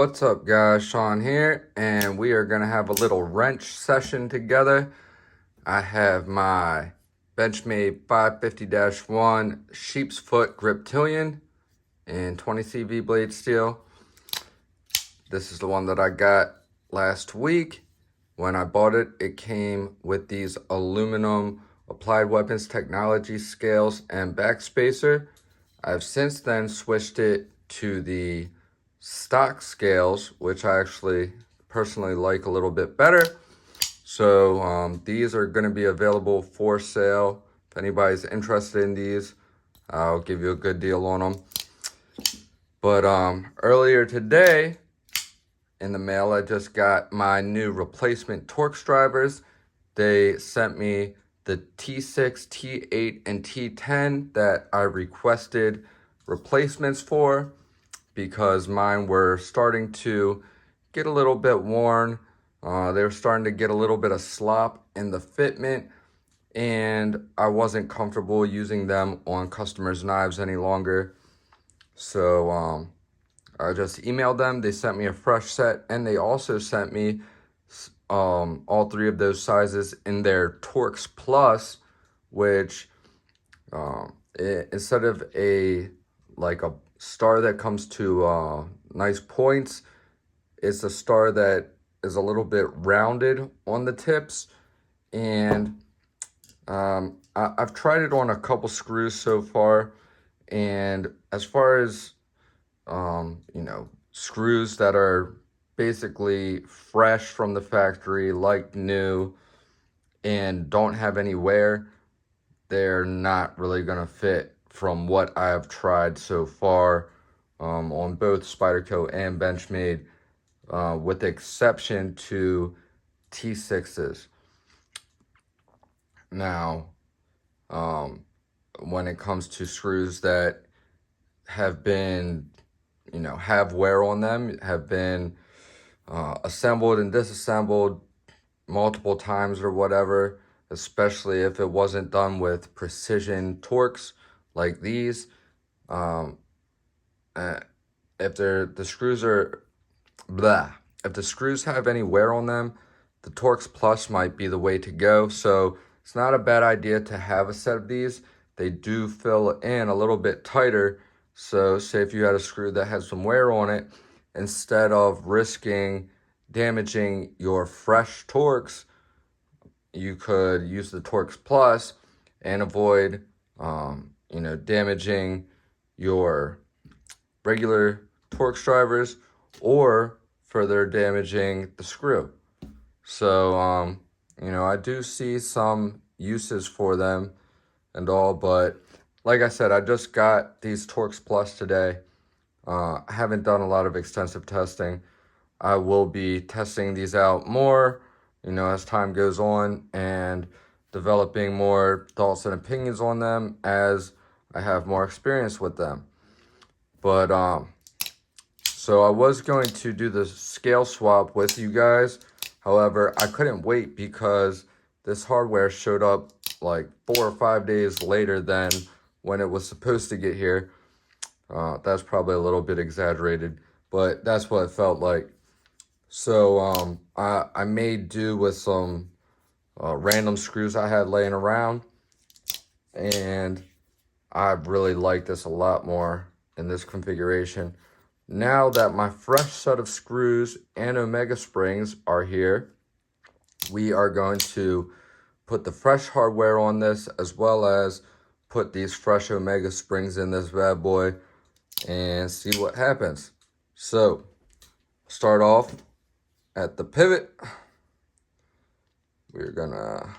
What's up guys, Sean here, and we are going to have a little wrench session together. I have my Benchmade 550-1 sheep's foot Griptillian in 20 CV blade steel. This is the one that I got last week. When I bought it, it came with these aluminum Applied Weapons Technology scales and backspacer. I've since then switched it to the stock scales, which I actually personally like a little bit better. So these are going to be available for sale. If anybody's interested in these, I'll give you a good deal on them. But earlier today in the mail, I just got my new replacement TORX drivers. They sent me the T6, T8, and T10 that I requested replacements for, because mine were starting to get a little bit worn. They were starting to get a little bit of slop in the fitment, and I wasn't comfortable using them on customers' knives any longer. So I just emailed them. They sent me a fresh set, and they also sent me all three of those sizes in their TORX Plus, which instead of a star that comes to nice points, it's a star that is a little bit rounded on the tips. And I've tried it on a couple screws so far, and as far as screws that are basically fresh from the factory, like new, and don't have any wear, they're not really gonna fit from what I've tried so far on both SPYDERCO and Benchmade, with the exception to T6s. Now, when it comes to screws that have been, have wear on them, have been assembled and disassembled multiple times or whatever, especially if it wasn't done with precision TORX like these, if the screws are if the screws have any wear on them, the TORX Plus might be the way to go. So it's not a bad idea to have a set of these. They do fill in a little bit tighter. So say if you had a screw that has some wear on it, instead of risking damaging your fresh TORX, you could use the TORX Plus and avoid damaging your regular TORX drivers or further damaging the screw. So I do see some uses for them and all, but like I said, I just got these TORX Plus today. I haven't done a lot of extensive testing. I will be testing these out more, as time goes on, and developing more thoughts and opinions on them as I have more experience with them. But so I was going to do the scale swap with you guys. However, I couldn't wait because this hardware showed up like 4 or 5 days later than when it was supposed to get here. That's probably a little bit exaggerated, but that's what it felt like. So I made do with some random screws I had laying around, and I really like this a lot more in this configuration. Now that my fresh set of screws and Omega springs are here, we are going to put the fresh hardware on this, as well as put these fresh Omega springs in this bad boy and see what happens. So start off at the pivot. We're gonna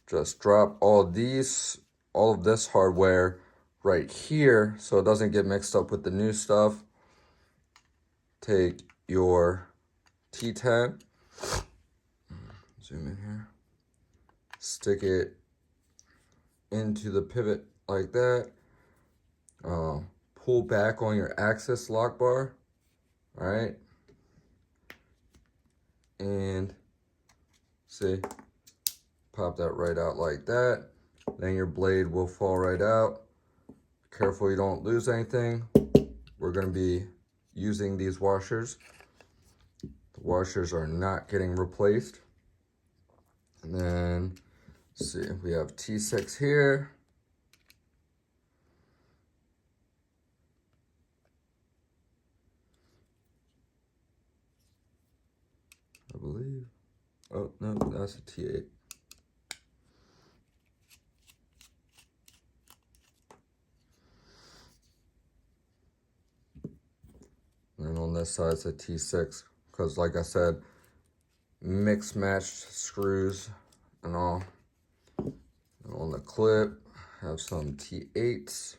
just drop all of this hardware right here so it doesn't get mixed up with the new stuff. Take your T10, zoom in here, stick it into the pivot like that. Pull back on your axis lock bar, all right? And see, pop that right out like that. Then your blade will fall right out. Careful you don't lose anything. We're going to be using these washers. The washers are not getting replaced. And then, let's see, we have T6 here. I believe. Oh, no, that's a T8. And on this side, it's a T6. Because, like I said, mixed matched screws and all. And on the clip, have some T8s.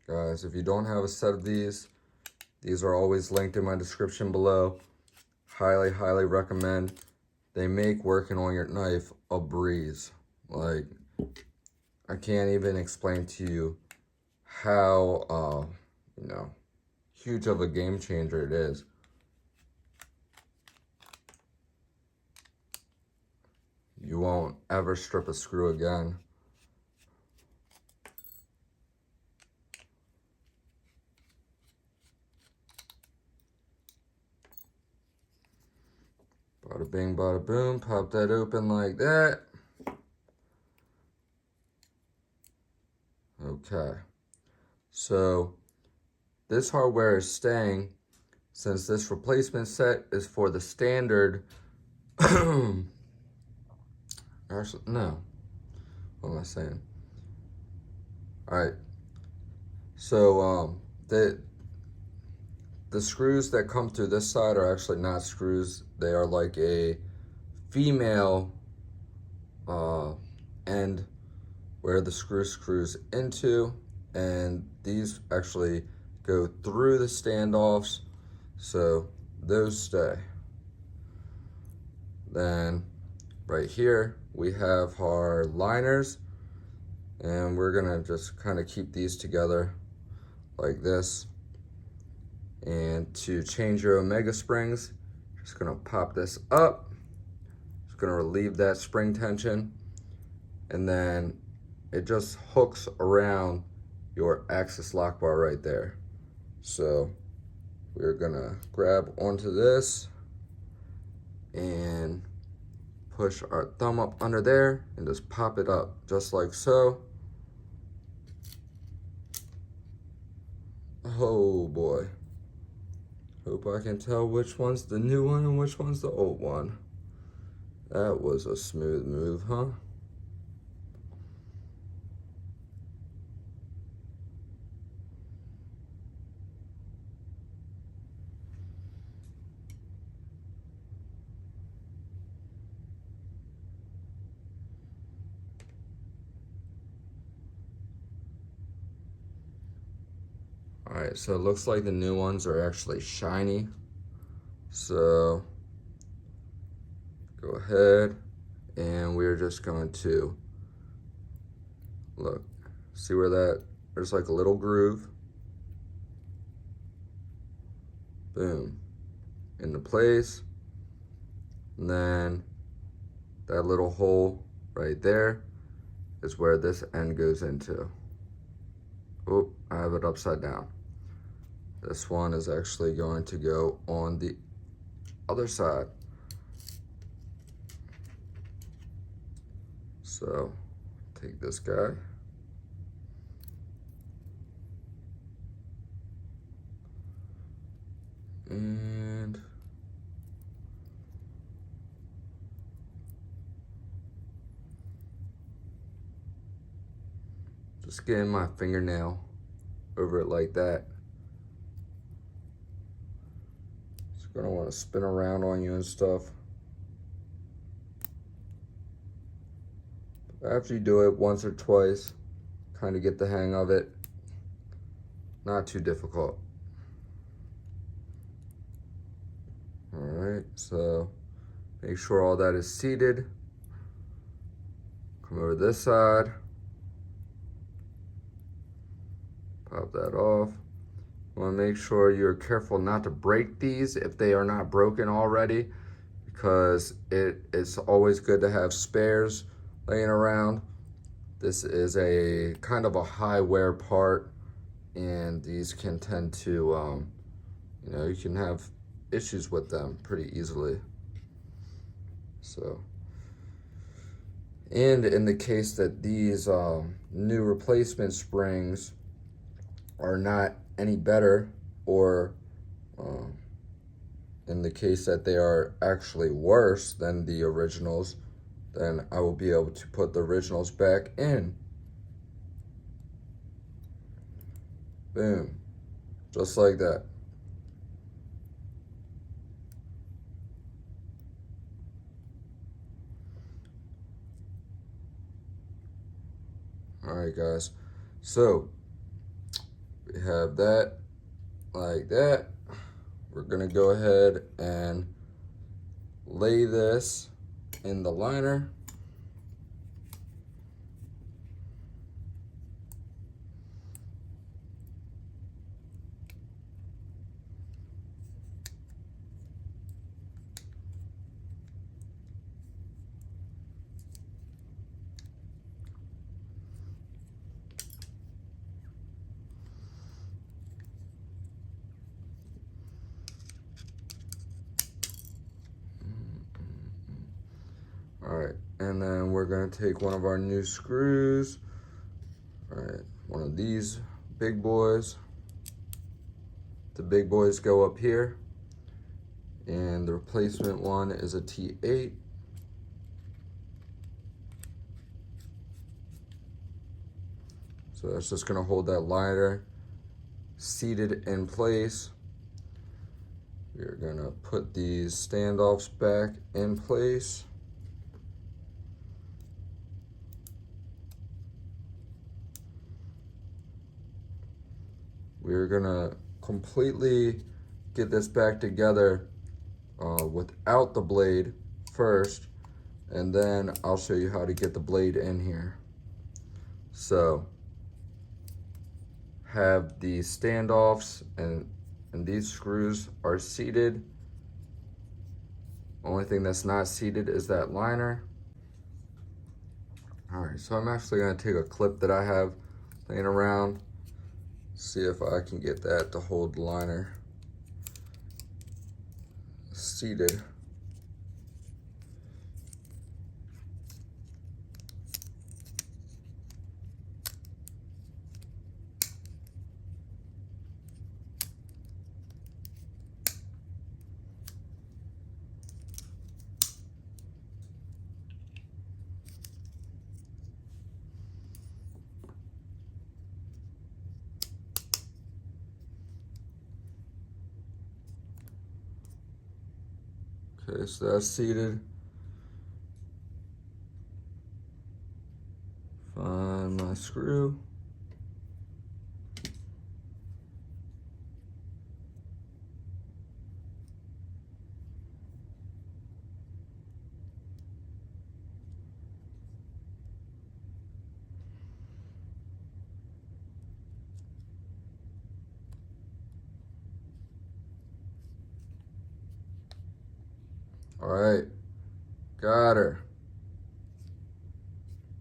Guys, if you don't have a set of these are always linked in my description below. Highly, highly recommend. They make working on your knife a breeze. Like, I can't even explain to you how, you know, huge of a game changer it is. You won't ever strip a screw again. Bada bing, bada boom. Pop that open like that. Okay. So this hardware is staying since this replacement set is for the standard. Actually, no. What am I saying? All right. So the screws that come through this side are actually not screws. They are like a female end where the screw screws into, and these actually go through the standoffs, so those stay. Then right here we have our liners, and we're gonna just kind of keep these together like this. And to change your omega springs, just gonna pop this up. Just gonna relieve that spring tension, and then it just hooks around your axis lock bar right there. So we're gonna grab onto this and push our thumb up under there and just pop it up just like so. Oh boy. Hope I can tell which one's the new one and which one's the old one. That was a smooth move, huh? All right, so it looks like the new ones are actually shiny. So go ahead, and we're just going to look, see where there's like a little groove. Boom, into place. And then that little hole right there is where this end goes into. Oh, I have it upside down. This one is actually going to go on the other side. So take this guy. And just getting my fingernail over it like that. It's gonna want to spin around on you and stuff. After you do it once or twice, kind of get the hang of it. Not too difficult. All right, so make sure all that is seated. Come over this side. Pop that off. You want to make sure you're careful not to break these if they are not broken already, because it's always good to have spares laying around. This is a kind of a high wear part, and these can tend to, you know, you can have issues with them pretty easily. So, and in the case that these new replacement springs are not any better, or in the case that they are actually worse than the originals, then I will be able to put the originals back in. Boom. Just like that. Alright guys, so we have that like that. We're gonna go ahead and lay this in the liner. All right, and then we're gonna take one of our new screws. All right, one of these big boys. The big boys go up here, and the replacement one is a T8. So that's just gonna hold that liner seated in place. We're gonna put these standoffs back in place. We're gonna completely get this back together without the blade first, and then I'll show you how to get the blade in here. So, have the standoffs and these screws are seated. Only thing that's not seated is that liner. All right, so I'm actually gonna take a clip that I have laying around, see if I can get that to hold the liner seated. Okay, so that's seated. Find my screw. All right, got her.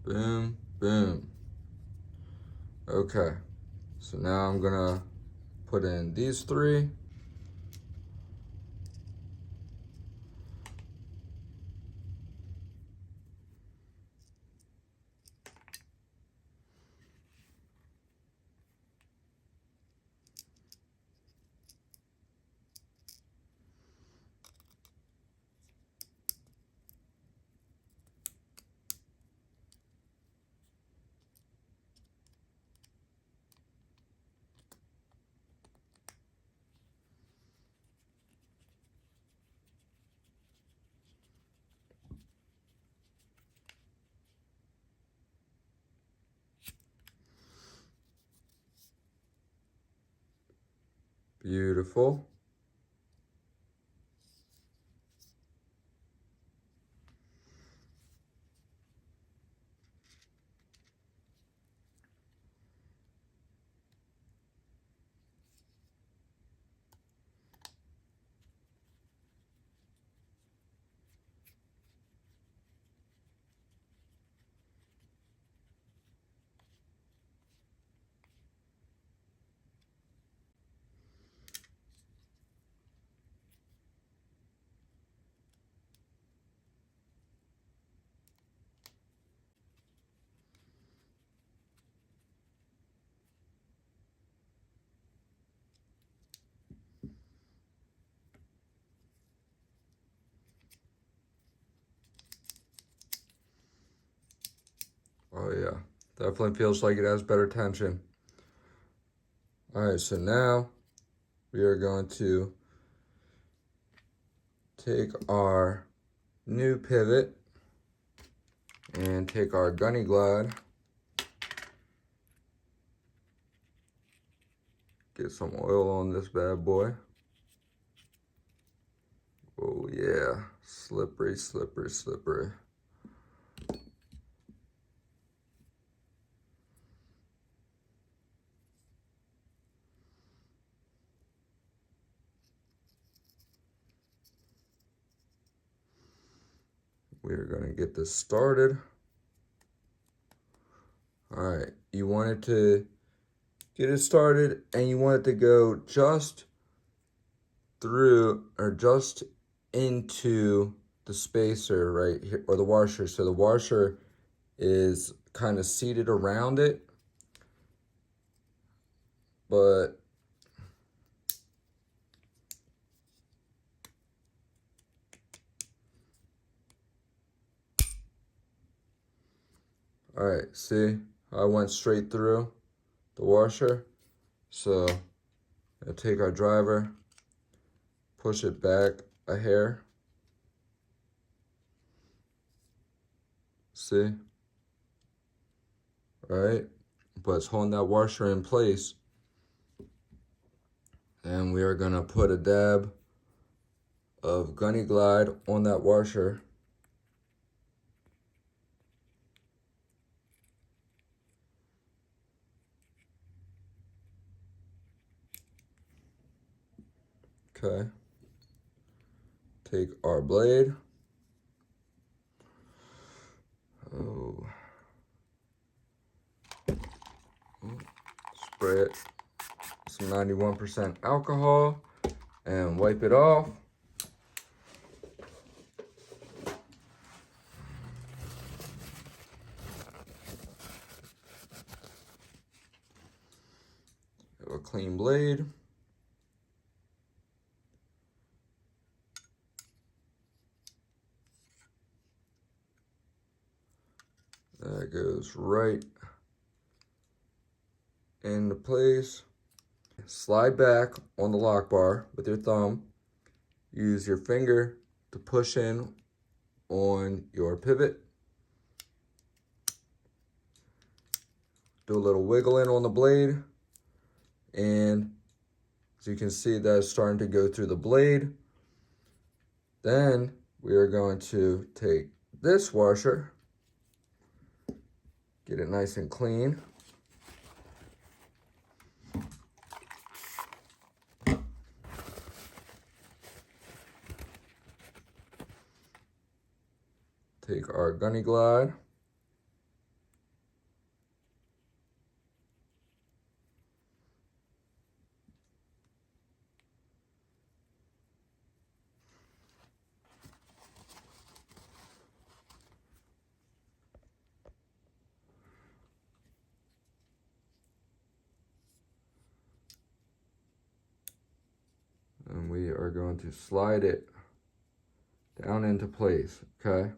Boom, boom. Okay, so now I'm gonna put in these three. Beautiful. Oh yeah, definitely feels like it has better tension. All right, so now we are going to take our new pivot and take our gunny glide, get some oil on this bad boy. Oh yeah, slippery, slippery, slippery. We're gonna get this started. All right, you want it to get it started and you want it to go just through or just into the spacer right here, or the washer. So the washer is kind of seated around it, but all right, see, I went straight through the washer. So I take our driver, push it back a hair. See? All right, but it's holding that washer in place. And we are gonna put a dab of Gunny Glide on that washer. Okay. Take our blade. Oh. Spray it some 91% alcohol and wipe it off. Have a clean blade. That goes right into place. Slide back on the lock bar with your thumb. Use your finger to push in on your pivot. Do a little wiggle in on the blade. And as you can see, that's starting to go through the blade. Then we are going to take this washer, get it nice and clean. Take our Gunny Glide. And we are going to slide it down into place, okay?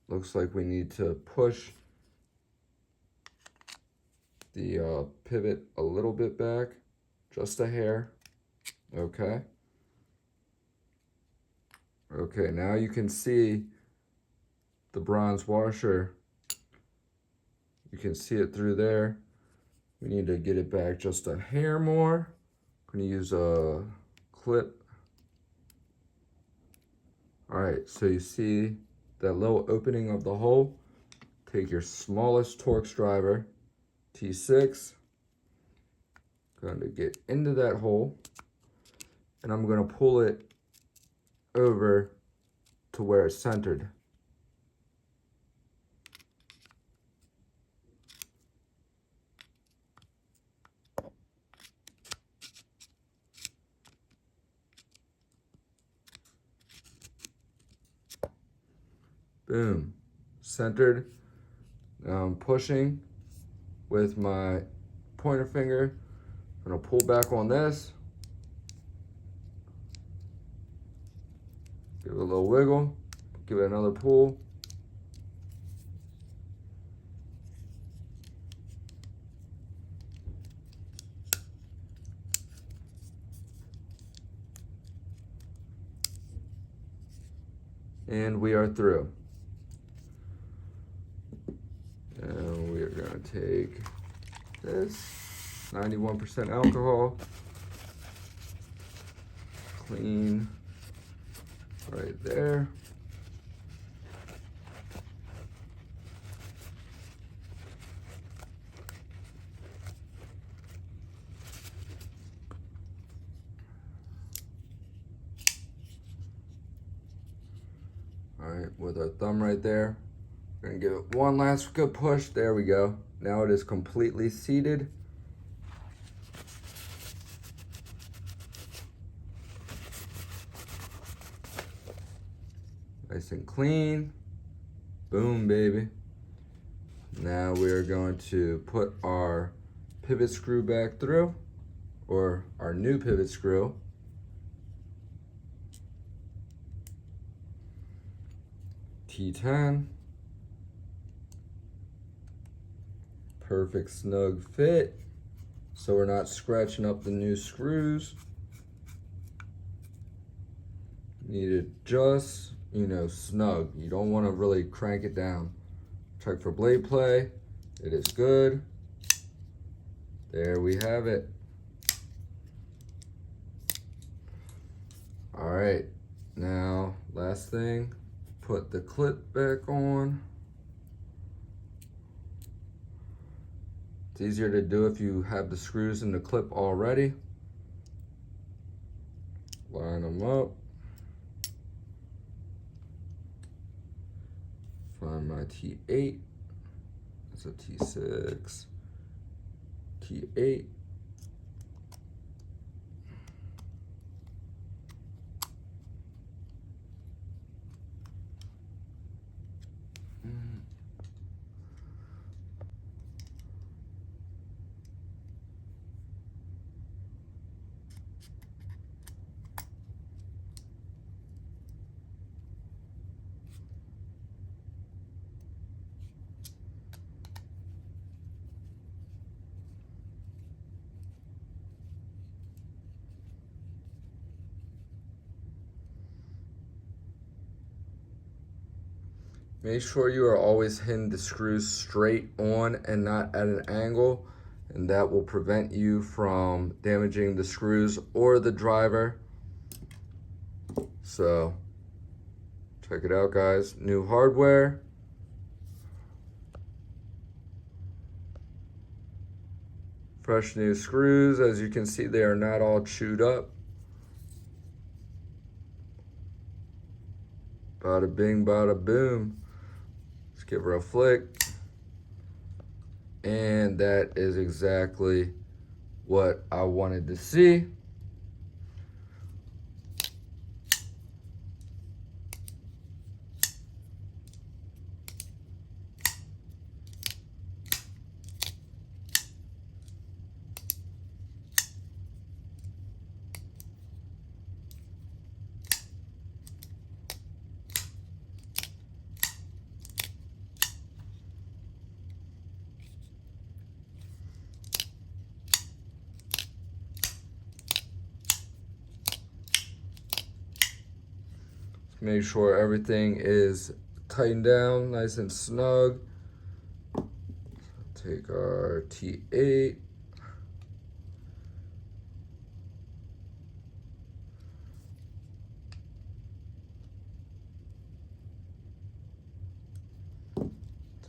Looks like we need to push the pivot a little bit back, just a hair, okay? Okay, now you can see the bronze washer. You can see it through there. We need to get it back just a hair more. I'm gonna use a clip. All right, so you see that little opening of the hole? Take your smallest Torx driver, T6, going to get into that hole, and I'm gonna pull it over to where it's centered. Boom, centered. Now I'm pushing with my pointer finger. I'm gonna pull back on this. Give it a little wiggle. give it another pull. And we are through. And we are going to take this 91% alcohol, clean right there. All right, with our thumb right there, we're gonna give it one last good push. There we go. Now it is completely seated. Nice and clean. Boom, baby. Now we're going to put our pivot screw back through, or our new pivot screw. T10. Perfect snug fit, so we're not scratching up the new screws. Need it just, you know, snug. You don't want to really crank it down. Check for blade play. It is good. There we have it. All right, now last thing, put the clip back on. It's easier to do if you have the screws in the clip already. Line them up. Find my T8. It's a T6. T8. Make sure you are always hitting the screws straight on and not at an angle, and that will prevent you from damaging the screws or the driver. So check it out, guys. New hardware. Fresh new screws. As you can see, they are not all chewed up. Bada bing, bada boom. Let's give her a flick. And that is exactly what I wanted to see. Make sure everything is tightened down, nice and snug. Take our T8.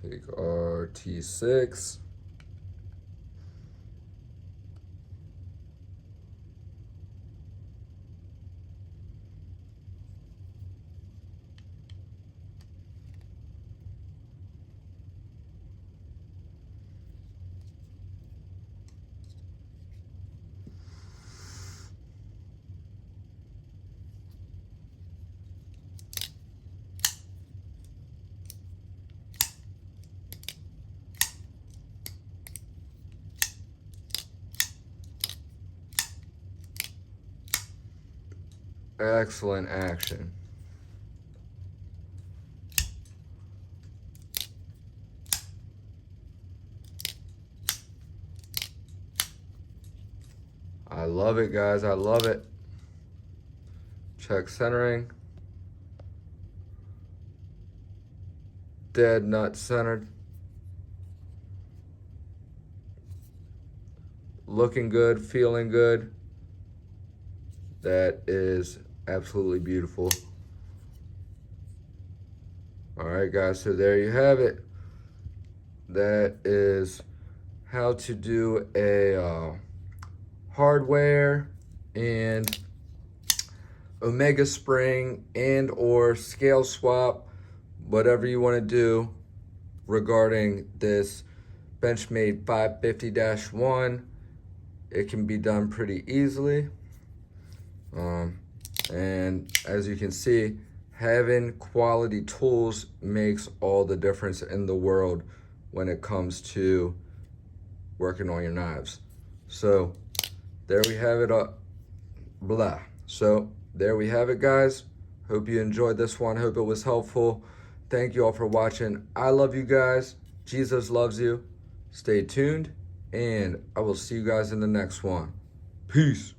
Take our T6. Excellent action. love it, guys. I love it. Check centering. Dead nut centered. Looking good, feeling good. That is absolutely beautiful. All right, guys, so there you have it. That is how to do a hardware and omega spring and or scale swap, whatever you want to do regarding this Benchmade 550-1. It can be done pretty easily. And as you can see, having quality tools makes all the difference in the world when it comes to working on your knives. So there we have it. So there we have it, guys. Hope you enjoyed this one. Hope it was helpful. Thank you all for watching. I love you guys. Jesus loves you. Stay tuned, and I will see you guys in the next one. Peace.